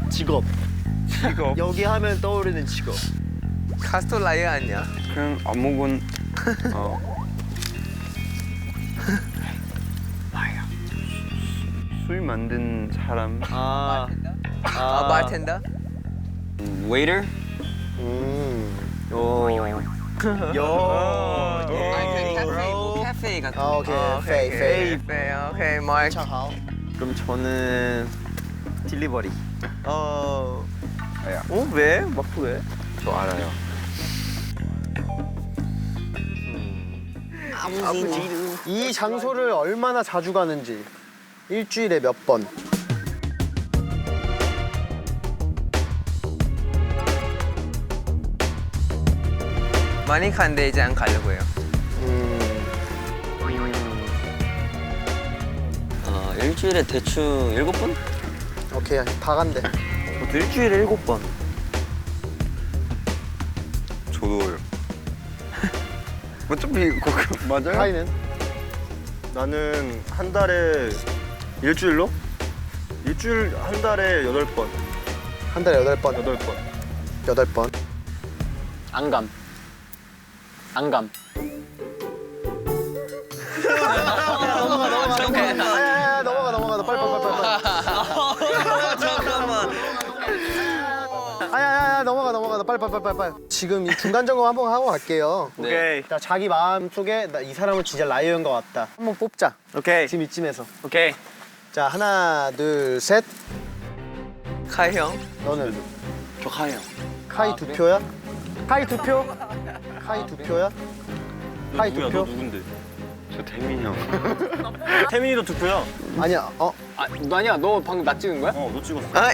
직업. 여기 하면 떠오르는 직업. 가스토 라이어 아니야? 그냥 아무건 술 만든 사람. 아 바텐더? Waiter? 카페 같은. 오케이. 페이. 오케이 마이크. 그럼 저는 딜리버리. 왜? 마크 왜? 저 알아요. 이 장소를 얼마나 자주 가는지. 일주일에 몇 번. 많이 간데 이제 안 가려고요. 일주일에 대충 7번? 오케이, 다 간대. 일주일에 7번. 저도요. 어차피 그거 맞아요? 카이는? 나는 한 달에 일주일로? 일주일 한 달에 8번. 한 달에 8번. 8번. 8번. 안감. 안감. 넘어가. 빨리. 잠깐만. 아야, 넘어가. 빨리. 지금 이 중간 점검 한번 하고 갈게요. 오케이. 자, 자기 마음 속에 이 사람은 진짜 라이어인 것 같다. 한번 뽑자. 오케이. 지금 이쯤에서. 오케이. 자, 하나, 둘, 셋. 카이 형. 너는? 저 카이요. 카이 두 표야? 카이 두 표? 카이 두 표야? 카이 두 너 표? 누군데? 저 태민이 형. 태민이도 2표야. 아니야. 너 아니야? 너 방금 나 찍은 거야? 너 찍었어. 아.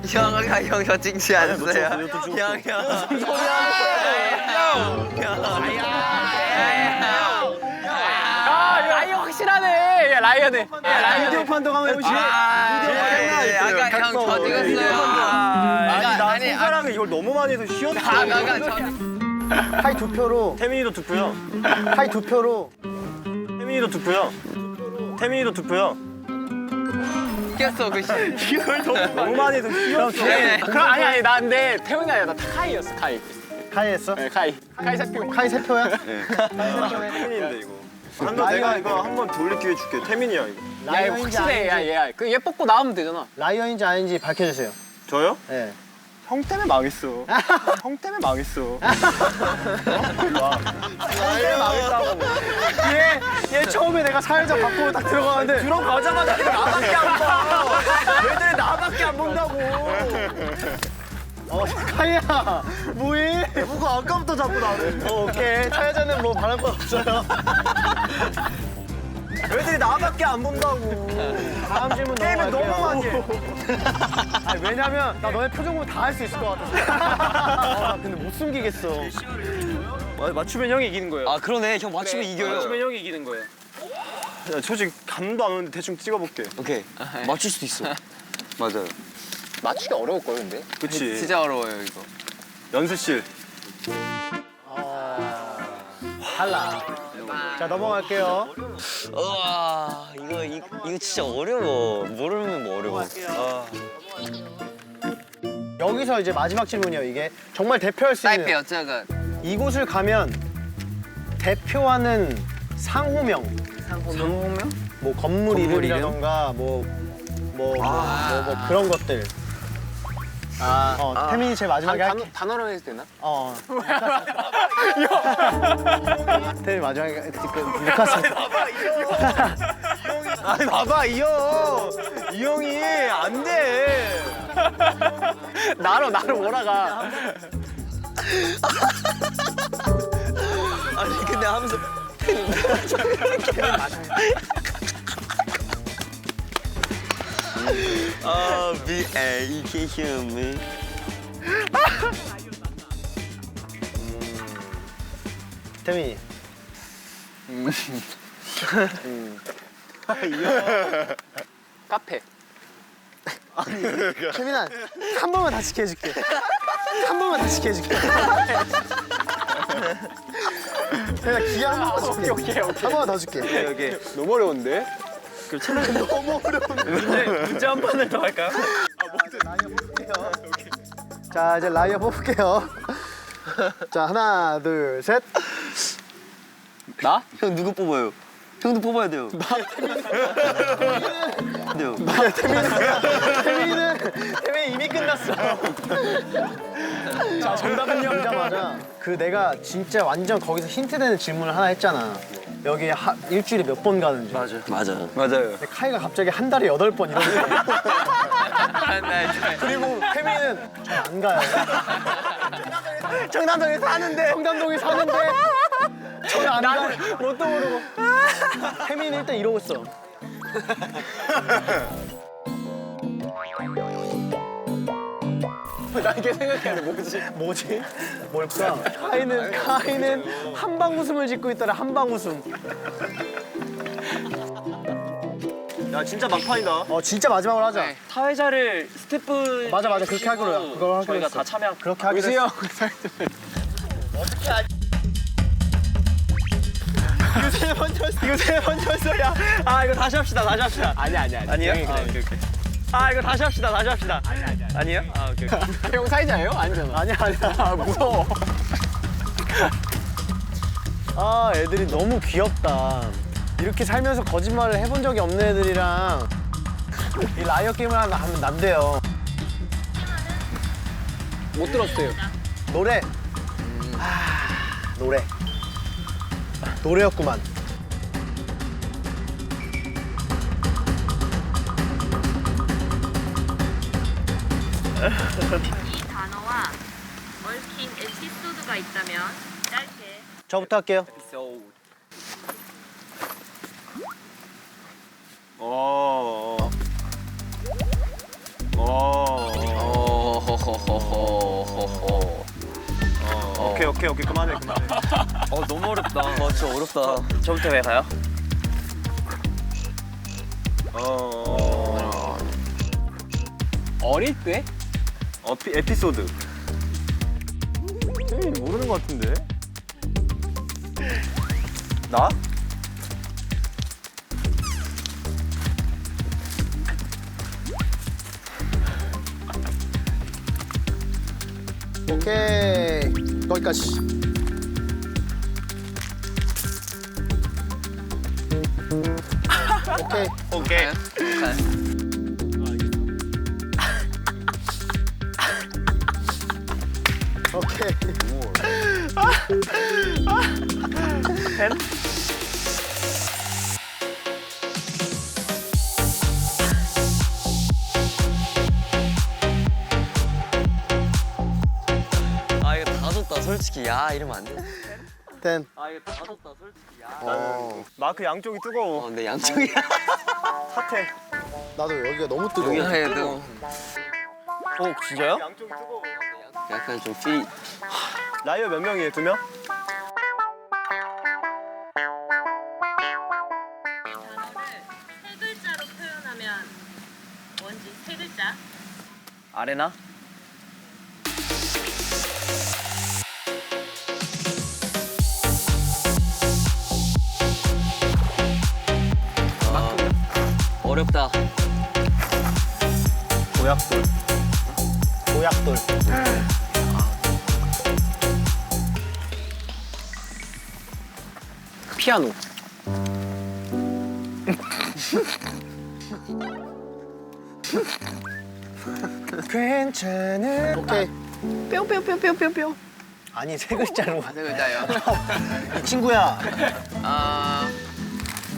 형저 찍지 아니야, 너 않았어요. 찍었어. 너 찍었어. 라이어 확실하네. 야, 라이어네. 비디오 판독하면 해보시. 아까 형저 찍었어요. 나 손가락에 이걸 너무 많이 해서 휘었어. 카이 두 표로. 태민이도 2표야. 카이 두 표로. 태민이도 2표야. 태민이도 2표야. 꼈어 그 씨. 너무 많이 해서 휘었어. 그럼 아니 나 근데 태훈이 아니야. 나 카이였어. 카이. 카이 했어? 네, 카이. 카이 세 표. 카이 세 표야? 태민인데 이거. 내가 이거 한 번 돌릴 기회 줄게. 태민이야 이거. 야, 이거 확실해. 야, 얘야. 그얘 뽑고 나오면 되잖아. 라이어인지 아닌지 밝혀주세요. 저요? 네. 형 때문에 망했어. 형 때문에 망했어. 얘 처음에 내가 사회자 바꾸고 딱 들어가는데 들어가자마자 나밖에 안 봐. 애들이 나밖에 안 본다고. 카이야 뭐해? 누가 아까부터 자꾸 나를. 오케이 사회자는 뭐 바랄 건 없어요. 애들이 나밖에 안 본다고. 다음 질문 게임을 넘어갈게요. 너무 많이 해. 아니, 왜냐면 나 너네 표정 보면 다 할 수 있을 것 같아서. 나 근데 못 숨기겠어. 맞추면 형이 이기는 거예요. 아 그러네. 형 맞추면 이겨요. 맞추면 형이 이기는 거예요. 야, 솔직히 감도 안 오는데 대충 찍어볼게. 오케이. 맞출 수도 있어. 맞아요. 맞추기 어려울 걸 근데. 그치. 진짜 어려워요 이거. 연습실. 탈락. 자 넘어갈게요. 우와 이거 진짜 어려워. 모르면 뭐 어려워. 여기서 이제 마지막 질문이에요. 이게 정말 대표할 수 있는. 사이페 여자가 이곳을 가면 대표하는 상호명. 상호명? 뭐 건물 이름이라던가 뭐 그런 것들. 태민이 제일 마지막에 할게. 단어로 해도 되나? 태민이 마지막에 루카스. 아니 봐봐 이 형. 이 형이 안 돼. 나로 몰아가. 아니 근데 하면서 미에이케이션 태민이. 카페. 태민아 한 번만 다 지켜줄게. 한 번만 다 지켜줄게. 그냥 기회 한 번만 더 줄게. 오케이. 한 번만 더 줄게. 여기 너무 어려운데? 너무 어려운데. 문제 한 판을 더 할까요? 자, 이제 라이어 뽑을게요. 자, 하나, 둘, 셋. 나? 형 누구 뽑아요? 형도 뽑아야 돼요. 태민이 이미 끝났어. 자, 정답은요? 보자마자 그 내가 진짜 완전 거기서 힌트 되는 질문을 하나 했잖아. 여기 일주일에 몇 번 가는지. 맞아. 맞아요. 근데 카이가 갑자기 한 달에 8번 이러는 거야. 그리고 태민이는 잘 안 가요. 청담동에 사는데 저는 안 가요. 뭣도 모르고. 태민이 일단 이러고 있어. 나 이게 생각해야 돼. 뭐지? 뭘까? 카이는 한방 웃음을 짓고 있더라. 한방 웃음. 야 진짜 막판이다. 진짜 마지막으로 하자. 네. 사회자를 스태프 맞아 그렇게 하기로 해. 그걸 하기로 저희가 했어. 다 참여. 그렇게 하기로 보세요. 했어. 이거 세 번째 소리야. 아 이거 다시 합시다. 아니야. 아니에요? 형이 그냥 이렇게. 아 이거 다시 합시다. 아니에요? 아 오케이. 형 사회자예요? 아니잖아. 아니야. 아, 무서워. 아, 애들이 너무 귀엽다. 이렇게 살면서 거짓말을 해본 적이 없는 애들이랑 이 라이어 게임을 하면 안 돼요. 못 들었어요. 노래. 노래. 노래였구만. 이 단어와 얽힌 에피소드가 있다면 짧게. 저부터 할게요. 오케이 그만해. 너무 어렵다. 진짜 어렵다. 저부터 왜 가요? 어릴 때? 에피소드. 모르는 것 같은데. 나? 오케이. 거기까지. 오케이. 오케이. 아 이거 다 줬다 솔직히. 야 이러면 안 돼. 땐. 아 이거 다 줬다 솔직히. 야. 마크 양쪽이 뜨거워. 근데 양쪽이야. 사태. 나도 여기가 너무 뜨거워. 여기가 해도. 진짜요? 양쪽이 뜨거워. 약간 좀 필. 라이어 몇 명이에요? 2명? 단어를 세 글자로 표현하면 뭔지 세 글자. 아레나? 어렵다. 도약돌. 도약돌. 피아노. 괜찮은. 오케이. 뿅뿅뿅뿅뿅뿅. 아니 세 글자로. 세 글자요. 이 친구야.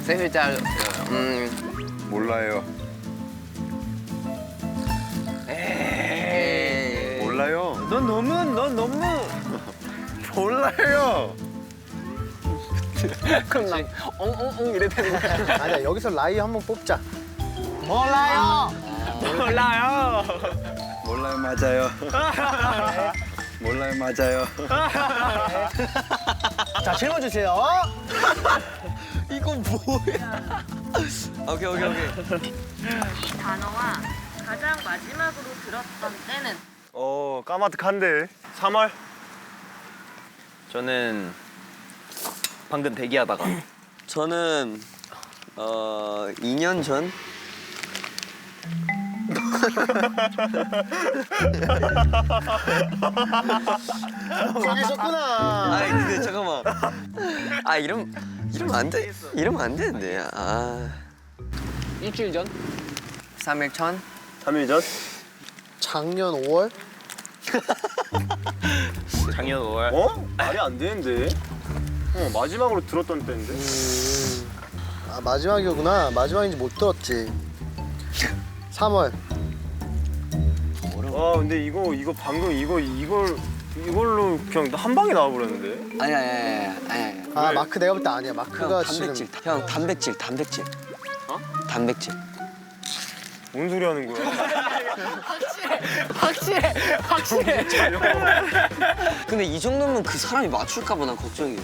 세 글자. 몰라요. 에이. 몰라요. 넌 너무. 몰라요. 그럼 난 엉엉엉 이래 되는 거야. 아니야 여기서 라이어 한번 뽑자. 몰라요. 몰라요 맞아요. 몰라요 맞아요. 자 질문 주세요. 이건 뭐야? 오케이. 이 단어와 가장 마지막으로 들었던 때는 까마득한데. 3월? 저는 방금 대기하다가. 저는 2년 전. 거기 있었구나. 아니 근데 잠깐만. 아 이러면 안 돼. 이러면 안 되는데. 아. 일주일 전? 3일 전? 3일 전? 작년 5월? 작년 5월. 어? 말이 안 되는데. 마지막으로 들었던 때인데. 아 마지막이구나. 마지막인지 못 들었지. 3월. 와 근데 이거 방금 이걸로 그냥 한 방에 나와버렸는데. 아니. 아 마크 내가 볼 때 아니야. 마크가 지금 형 단백질. 어? 단백질. 뭔 소리 하는 거야? 확실해. 근데 이 정도면 그 사람이 맞출까 봐 난 걱정이야.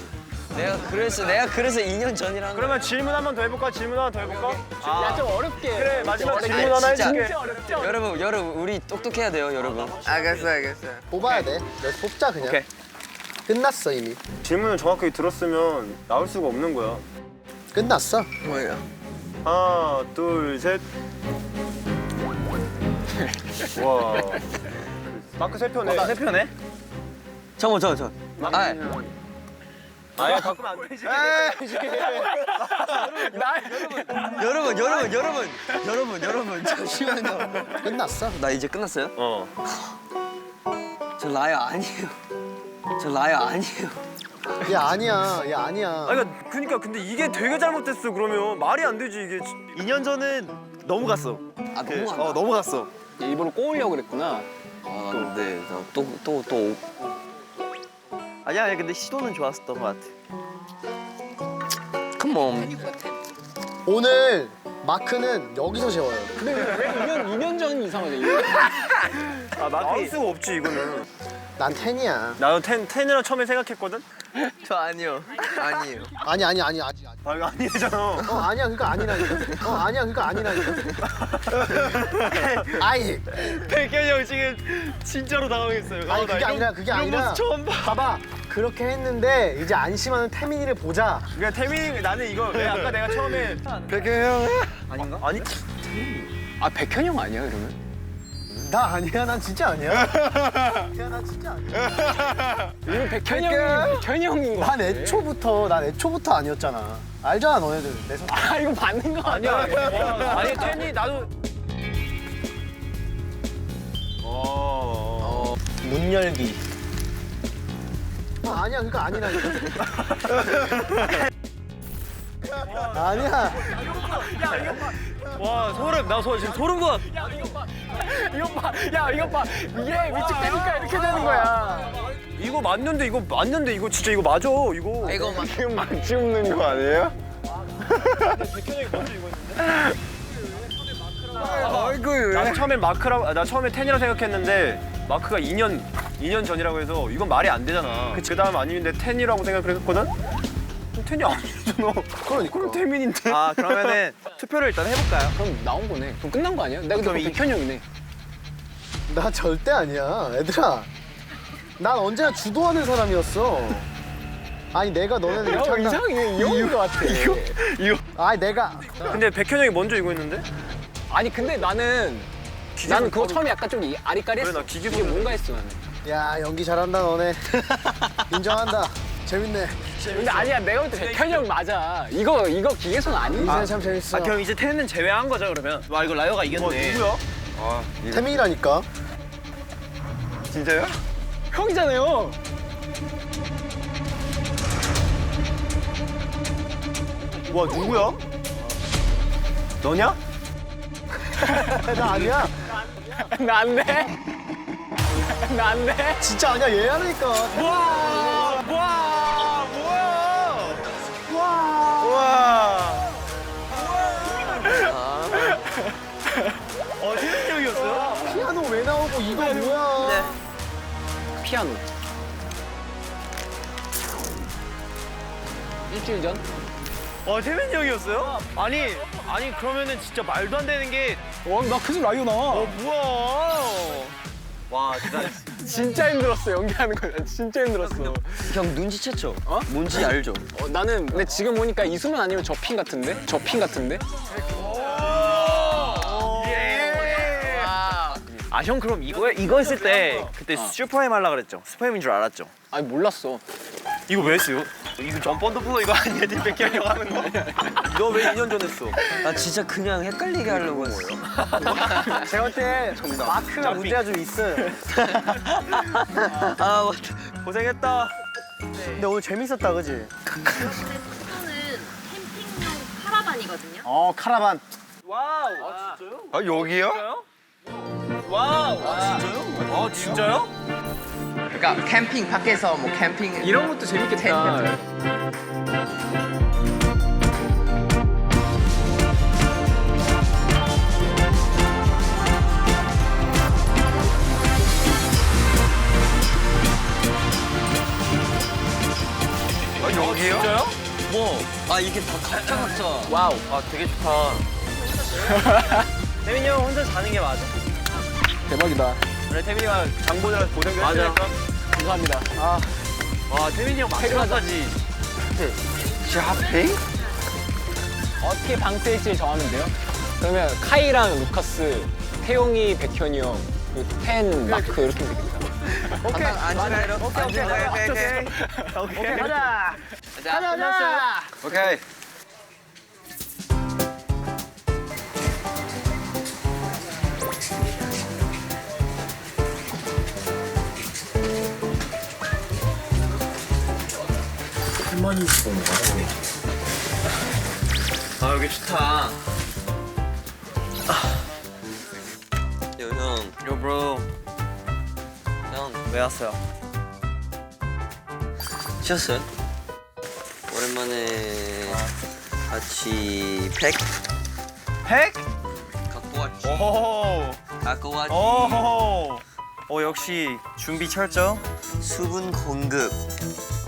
내가 그래서 2년 전이라는. 그러면 질문 한 번 더 해볼까? 질문 하나 더 해볼까? 야, 좀 어렵게. 그래 마지막 어렵게. 질문 하나 진짜. 해줄게. 진짜 어렵죠? 여러분 우리 똑똑해야 돼요, 여러분. 알겠어요. 뽑아야 돼. 내가 뽑자 그냥. 오케이. 끝났어 이미. 질문을 정확하게 들었으면 나올 수가 없는 거야. 끝났어. 뭐예요? 하나, 둘, 셋. 와. 마크 세 표네. 세 표네? 잠깐만. 아, 아예 바꾸면 안 되지. 여러분 잠시만요. 끝났어. 나 이제 끝났어요? 어. 저 라이어 아니에요. 얘 아니야. 얘 아니야. 아 그러니까 근데 이게 되게 잘못됐어. 그러면 말이 안 되지 이게. 2년 전은 넘어갔어. 아 너무 넘어갔어. 일부러 꼬으려고 그랬구나. 아 근데 또 아니야, 근데 시도는 좋았었던 것 같아. 컴온. 오늘 마크는 여기서 재워요. 근데 왜 2년 전 이상하죠? 아 나올 수가 없지 이거는. 난 텐이야. 나도 텐이라 처음에 생각했거든. 저 아니요. 아니에요. 아니. 아 이거 아니잖아. 아니야 그러니까 아니라니까. 아니야 그러니까 아니라니까. 아이. 백현이 형 지금 진짜로 당황했어요. 아니 그게 아니라 처음 봐. 봐봐. 그렇게 했는데 이제 안심하는 태민이를 보자. 그러니까 태민이 나는 이거 왜 아까 내가 처음에 백현 형. 아닌가? 아니 아, 백현이 형 아니야, 그러면? 나 아니야. 난 진짜 아니야. 야, 나 진짜 아니야. 이거 백현이 형인 거 난 애초부터 아니었잖아. 알잖아 너네들. 내 성. 아, 이거 맞는 거 아니야. 아니야? 아니 텐이 나도. 문 열기. 아니야 그러니까 아니라니까. 아니야. 와 소름. 나 지금 소름 돋아. 이거 봐. 야, 이거 봐. 이게 위축되니까 이렇게 되는 거야. 이거 맞는데 이거 진짜 이거 맞아 이거. 이거 막 지금 막 씹는 거 아니에요? 백현이 먼저 이거 했는데. 나 처음에 텐이라고 생각했는데 마크가 2년 전이라고 해서 이건 말이 안 되잖아. 그 다음 아닌데 텐이라고 생각했거든. 그럼 텐이 아니잖아. 그럼 태민인데. 아, 그러면은 투표를 일단 해볼까요? 그럼 나온 거네. 그럼 끝난 거 아니야? 내가 그럼 백현이 형이네. 나 절대 아니야. 얘들아. 난 언제나 주도하는 사람이었어. 아니 내가 너네들 이렇게 한다. 이상해. 이 형인 거 같아. 아니 내가 근데 백현 형이 먼저 이거 했는데? 아니, 근데 나는 그거 처음에 약간 좀 아리까리했어. 그래, 나 기계 이게 보는 뭔가 했어, 나는. 야 연기 잘한다 너네. 인정한다. 재밌네. 근데 아니야, 내가 볼 때 백현이 형 맞아. 이거 기계손 아니야. 인생 참 재밌어. 그럼 이제 텐은 제외한 거죠 그러면? 와 이거 라이어가 이겼네. 누구야? 태민이라니까. 진짜요? 형이잖아요. 와 누구야? 너냐? 나 아니야. 나 안 돼. 나 안 돼. 진짜 아니야 얘라니까. 태민 형이었어요? 피아노 왜 나오고 이거 뭐야? 피아노. 일주일 전? 태민 형이었어요? 아니 그러면은 진짜 말도 안 되는 게. 나 그래서 라이오 나와. 뭐야? 와 대단했어. 진짜 힘들었어. 연기하는 거 난 진짜 힘들었어. 형 눈치챘죠? 뭔지 알죠? 나는 근데 지금 보니까 이수만 아니면 저 핀 같은데? 저 핀 같은데? 아 형 그럼 이거 했을 때 그때 슈퍼엠 하려고 그랬죠? 스팸인 줄 알았죠? 아니 몰랐어. 이거 왜 했어요? 이거 전 펀드부어 이거 아니야? 뒷백현 형 하는 거. 너 왜 2년 전 했어? 나 진짜 그냥 헷갈리게 하려고 했어. 제가 볼 때 마크가 문제가 좀 있어요. 아 고생했다. 근데 오늘 재밌었다, 그지? 이거는 캠핑용 카라반이거든요. 카라반. 아 여기요? 아 진짜요? 그러니까 캠핑 밖에서 뭐 캠핑 이런 것도 재밌겠다. 아 여기요? 진짜요? 뭐? 아 이게 다 각자. 와우. 아 되게 좋다. 태민이 형 혼자 자는 게 맞아? 대박이다. 그래 태민이가 장보느라 고생도 맞아. 했으니까. 감사합니다. 와 태민이 형 마지막까지. 샤핑? 어떻게 방 세일지를 정하면 돼요? 그러면 카이랑 루카스, 태용이, 백현이 형, 그리고 텐, 마크 이렇게 하면 되겠다. 오케이. 오케이. 가자. 가자. 오케이. 아 여기 좋다. 형, 요 브로. 형 왜 왔어요? 쉬었어요? 오랜만에 같이 팩 팩? 갖고 왔지. 오호. 갖고 왔지. 오호. 역시 준비 철저. 수분 공급.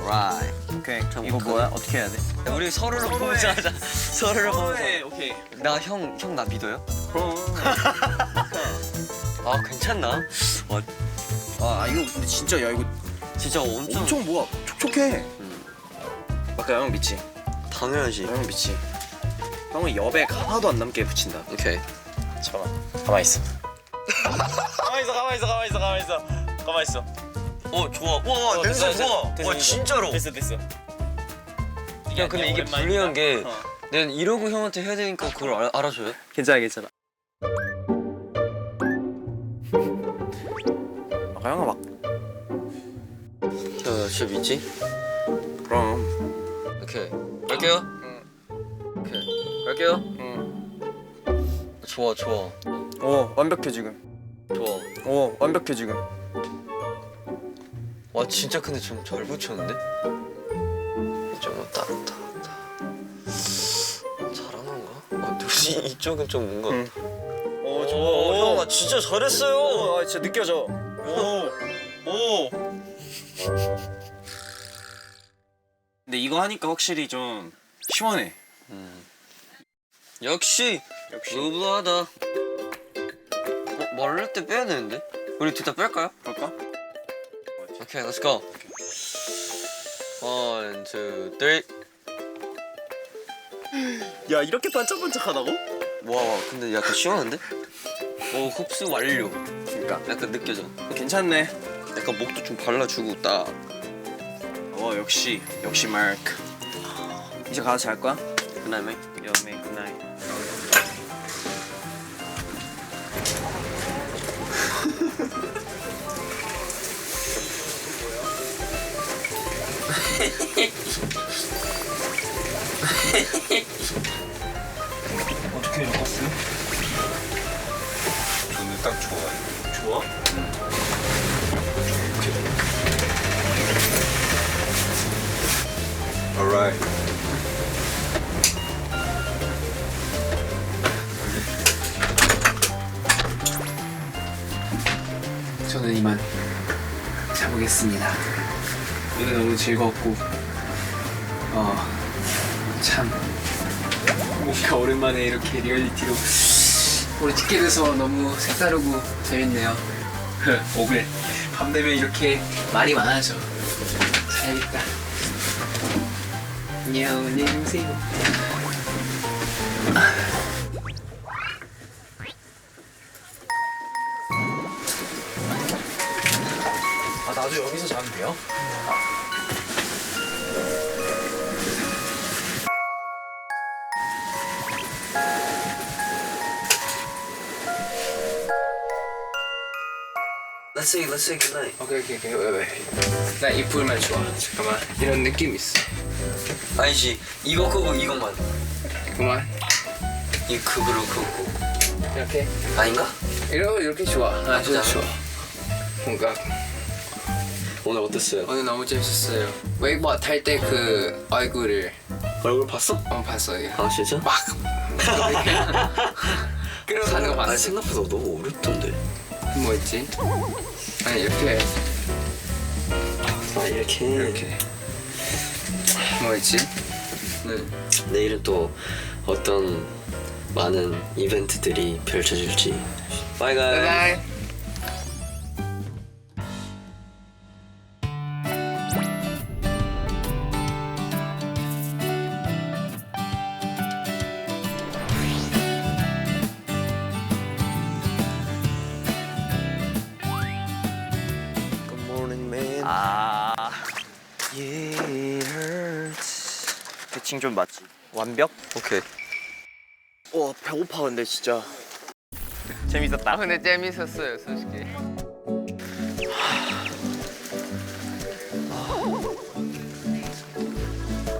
라이. 오케이. 참 이거 어떡하냐? 뭐야? 어떻게 해야 돼? 우리 서로를 보면서 하자. 서로를 보면서. 오케이. 나 형 나 믿어요? 아 괜찮나? 아 이거 근데 진짜 야 이거 진짜 엄청 뭐야 촉촉해. 아까 형 믿지? 당연하지. 형 믿지? 형은 여백 하나도 안 남게 붙인다. 오케이. 잠깐만. 가만히 있어. 가만히 있어. 좋아. 와 냄새 좋아. 와 진짜로. 됐어. 야 근데 이게 불리한 게 내가 이러고 형한테 해야 되니까 그걸 알아줘요? 괜찮아. 아까 형아 막 야 진짜 믿지? 그럼. 오케이. 갈게요. 오케이. 갈게요. 좋아. 완벽해 지금. 좋아. 완벽해 지금. 와 진짜 근데 좀 잘 붙였는데? 이쪽은 따뜻하다. 잘하는가? 눈이 이쪽은 좀 뭔가. 좋아. 형 진짜 잘했어요. 진짜 느껴져. 근데 이거 하니까 확실히 좀 시원해. 역시 무브하다. 말할 때 빼야 되는데? 우리 둘 다 뺄까요? 그럴까? 오케이, let's go. 1, 2, 3. 야 이렇게 반짝반짝하다고? 와, 근데 약간 시원한데? 오, 흡수 완료. 그러니까 약간 느껴져. 괜찮네. 약간 목도 좀 발라주고 딱. 역시 마크. 이제 가서 잘 거야? 그다음에 연매 굿나잇. 어떻게 적었어요? 저는 딱 좋아요. 좋아? Alright. 저는 이만 자보겠습니다. 오늘 너무 즐거웠고 참 뭔가 오랜만에 이렇게 리얼리티로 오늘 찍게 돼서 너무 색다르고 재밌네요. 오글 밤 되면 이렇게 말이 많아져. 재밌다. 안녕, 안녕하세요. 아, 나도 여기서 자면 돼요? Let's say goodnight. 오케이. 왜? 나 이 불만 좋아. 잠깐만. 이런 느낌 있어. 아니지, 이거 끄고 이것만. 그만. 이 극으로 끄고. 이렇게. 아닌가? 이렇게 좋아. 아주 나쁘지 좋아. 뭔가 오늘 어땠어요? 오늘 너무 재밌었어요. 웨이크보드 탈 때 그 얼굴을 얼굴 봤어? 봤어요. 아 진짜? 막 끌어가는 거 아니 봤어. 생각보다 너무 어렵던데. 뭐 있지? 아니 이렇게 아 이렇게. 뭐 있지? 내일은 또 어떤 많은 이벤트들이 펼쳐질지. Bye guys. 바이바이. Good morning, man. 아 It hurts. 대칭 좀 맞지? 완벽? 오케이. 와 배고파 근데 진짜 재밌었다. 근데 재밌었어요, 솔직히.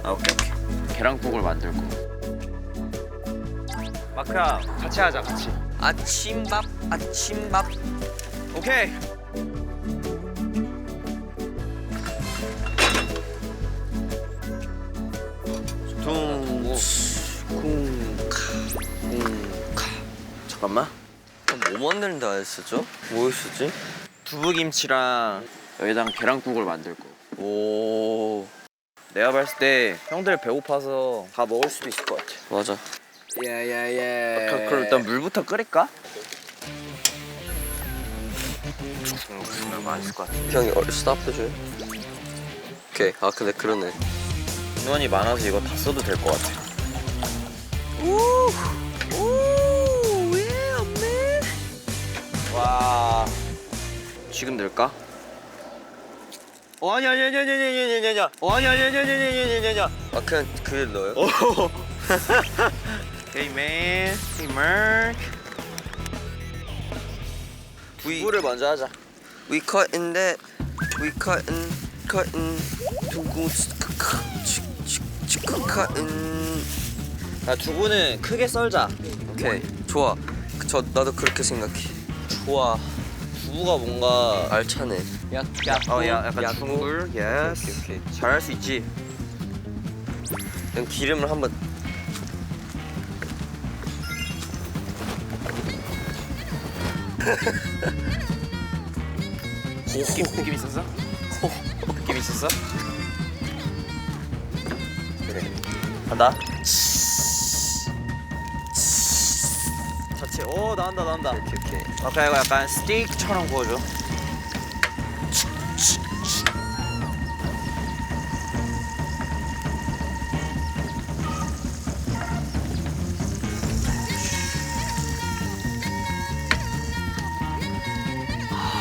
아 오케이. 계란국을 만들고. 마크야 같이 하자 같이. 아침밥. 오케이. 잠깐만. 뭐 만드는다 했었죠? 뭐였었지? 두부김치랑 여기다가 계란국을 만들고. 오. 내가 봤을 때 형들 배고파서 다 먹을 수도 있을 것 같아. 맞아. 야야야. 그럼 일단 물부터 끓일까? 맛있을 것 같아. 형이 스탑 해줘요. 오케이. 아 근데 그러네. 인원이 많아서 이거 다 써도 될 것 같아. 와. 지금 넣을까? 아니. 아니. 아 그냥 그게 넣어요? Hey man, hey Mark. 두부를 먼저 하자. We cut in 두부 cut in. 야 두부는 크게 썰자. 오케이 좋아. 나도 그렇게 생각해. 좋아. 두부가 뭔가 알차네. 약간 중불. 예스. 오케이. 잘할 수 있지. 그냥 기름을 한번. 느낌 있었어? 느낌 있었어? 그래. 간다. 자체. 오 나온다. 오케이. 아까 이거 약간 스테이크처럼 구워줘.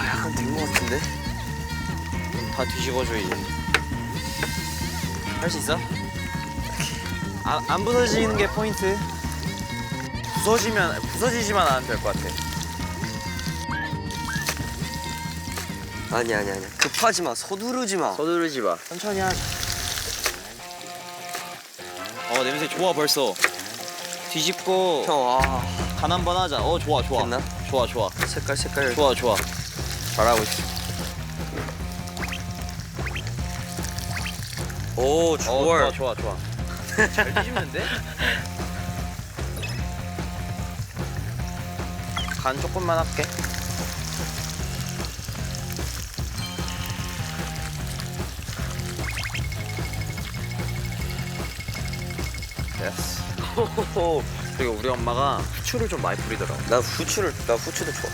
약간 된 것 같은데? 다 뒤집어줘 이제. 할 수 있어? 안 부서지는 게 포인트. 부서지지만 않으면 될 것 같아. 아니야. 급하지 마. 서두르지 마. 서두르지 마. 천천히 하자. 냄새 좋아 벌써. 뒤집고 형, 간 한번 하자. 좋아. 됐나? 좋아. 색깔. 좋아. 잘하고 있어. 오, 좋아. 좋아. 잘 뒤집는데? 간 조금만 할게. 됐어. 그리고 우리 엄마가 후추를 좀 많이 뿌리더라고. 나 후추도 좋아.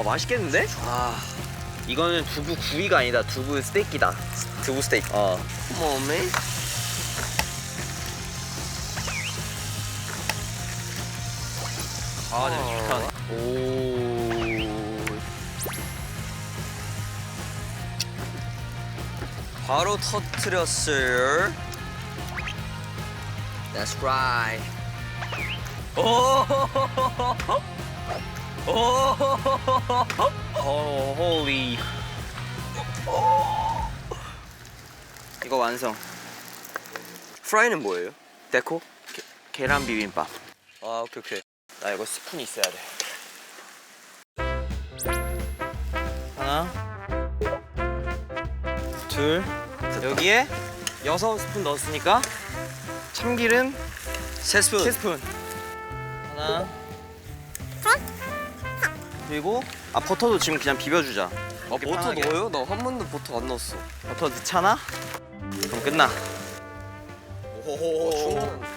맛있겠는데? 이거는 두부 구이가 아니다. 두부 스테이크다. 두부 스테이크. 어메. 냄새 좋다. 바로 터뜨렸어요. That's right. 홀리. 이거 완성. 프라이는 뭐예요? 데코? 계란 비빔밥. 오케이. 나 이거 스푼이 있어야 돼. 하나, 둘. 여기에 6스푼 넣었으니까 참기름 3스푼. 하나. 그리고 버터도 지금 그냥 비벼주자. 버터 편하게. 넣어요? 나 한 번도 버터 안 넣었어. 버터 넣잖아? 그럼 끝나.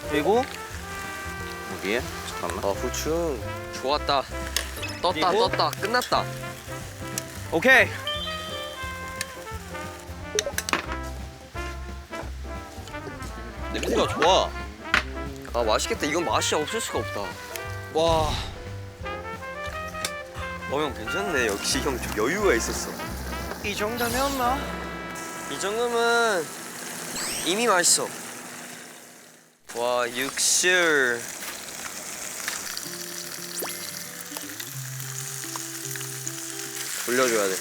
그리고 여기에 잠깐만. 후추. 좋았다. 떴다. 끝났다. 오케이. 냄새가 좋아. 맛있겠다. 이건 맛이 없을 수가 없다. 와. 형 괜찮네. 역시 형 좀 여유가 있었어. 이 정도면 뭐? 이 정도면 이미 맛있어. 와, 육실. 돌려줘야 돼.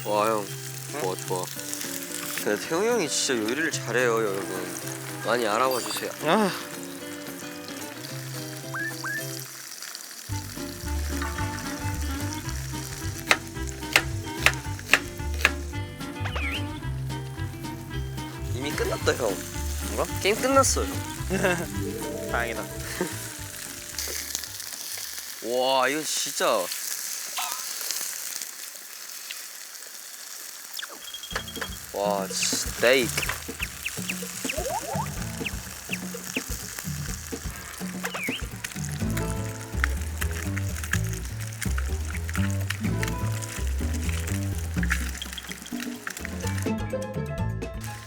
와, 형. 좋아. 근데 태용 형이 진짜 요리를 잘해요, 여러분. 많이 알아봐 주세요. 이미 끝났다, 형. 뭔가? 게임 끝났어요. 다행이다. 와, 이거 진짜. 와, 스테이크.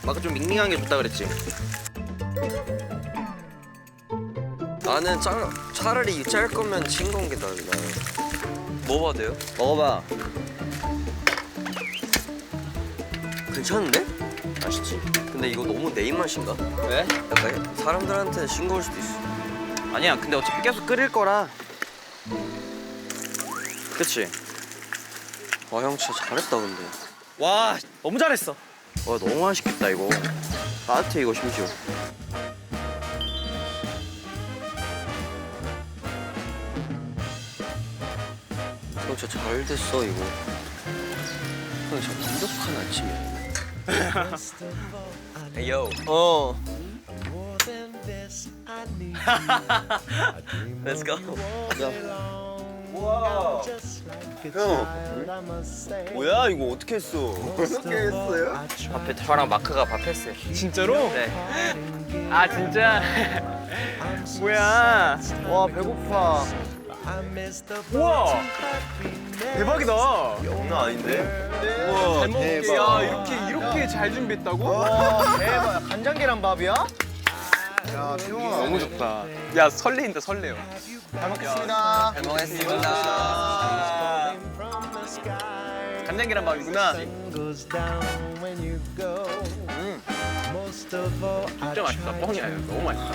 아까 좀 밍밍한 게 좋다 그랬지? 나는 차라리 짤 거면 싱거운 게 나아요. 먹어봐도 돼요? 먹어봐. 괜찮은데? 맛있지? 근데 이거 너무 내 입맛인가? 왜? 약간 사람들한테는 싱거울 수도 있어. 아니야, 근데 어차피 계속 끓일 거라. 그치? 와, 형 진짜 잘했다 근데. 와, 너무 잘했어. 와, 너무 맛있겠다 이거. 따뜻해 이거 심지어. 형 진짜 잘 됐어 이거. 형 진짜 완벽한 아침이야. 에이요. Let's go. 우와. 형. 뭐야 이거 어떻게 했어? 어떻게 했어요? 밥해 저랑 마크가 밥했어요. 진짜로? 네. 아 진짜? 뭐야? 와 배고파. 우와! 대박이다. 장난 아닌데? 우와, 잘 먹을게. 대박. 야, 이렇게 잘 준비했다고? 와 대박. 간장 계란밥이야? 야 태용아. 너무 좋다. 야, 설레인다, 설레요. 잘 먹겠습니다. 잘 먹겠습니다. 간장 계란밥이구나. 진짜 맛있다. 뻥이야, 이거. 너무 맛있다.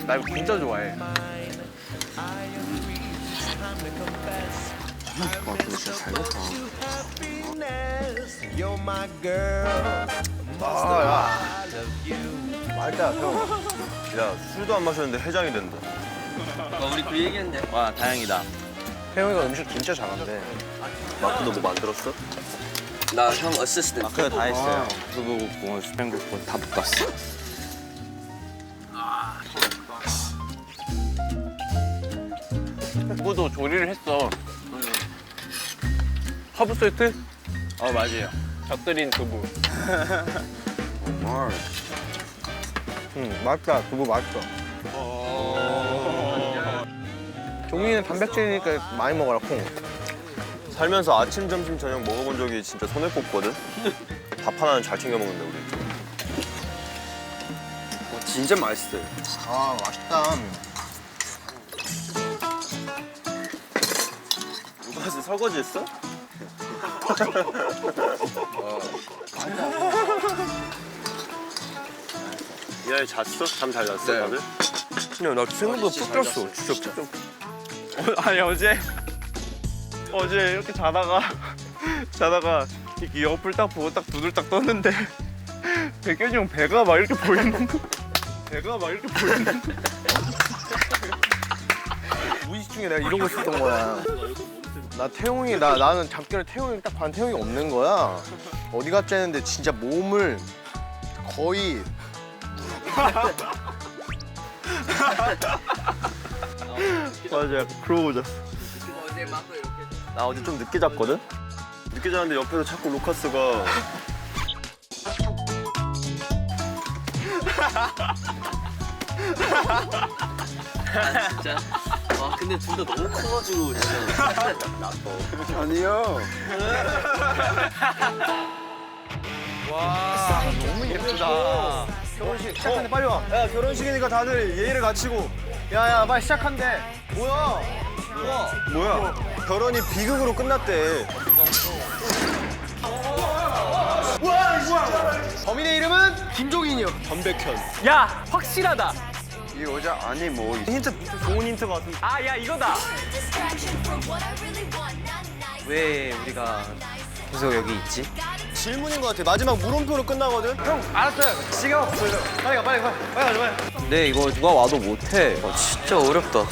나 이거 진짜 좋아해. 와, 근데 진짜 잘 됐다. 말다 형. 야 술도 안 마셨는데 해장이 된다. 우리 그 얘기했는데. 와 다행이다. 태용이가 음식 진짜 잘한대. 마크도 뭐 만들었어? 나 형 어시스턴트. 마크가 다 했어요. 두부 굽고 스팸 굽고 다 볶았어. 두부도 조리를 했어. 허브 소이트? 맞아요. 곁들인 두부. 맛있다. 두부 맛있어. 종이는 단백질이니까 많이 먹어라 콩. 살면서 아침, 점심, 저녁 먹어본 적이 진짜 손에 꼽거든. 밥 하나는 잘 챙겨 먹는데 우리. 진짜 맛있어요. 아 맛있다. 누가 가서 설거지 했어? 야, 잤어? 잠 잘 잤어, 네. 다들? 그냥 나 생각보다 푹 잤어. 진짜 푹 잤어. 아니 어제 이렇게 자다가 이렇게 옆을 딱 보고 딱 눈을 딱 떴는데 백현이 형 배가 막 이렇게 보이는 거. 무의식 중에 내가 이러고 있었던 거야. 나는 잠결에 태용이 딱 봤는데 태용이 없는 거야. 어디 갔지 했는데 진짜 몸을 거의 맞아, 약간 그러고 잤어. 나 어제 좀 늦게 잤거든? 늦게 잤는데 옆에서 자꾸 루카스가 아 진짜. 와 근데 둘 다 너무 커가지고 진짜. 아니요. 너무 예쁘다. 결혼식 시작하는데 빨리 와. 야 결혼식이니까 다들 예의를 갖추고. 야야 빨리 시작한대. 뭐야? 뭐야? 결혼이 비극으로 끝났대. 범인의 이름은 김종인이요. 전백현. 야 확실하다. 이 여자 아니 뭐 힌트 좋은 힌트 같은데. 아 야 이거다. 왜 우리가 계속 여기 있지? 질문인 것 같아. 마지막 물음표로 끝나거든. 형 알았어요. 시간 없어요. 빨리 가. 근데 이거 누가 와도 못해. 진짜 어렵다.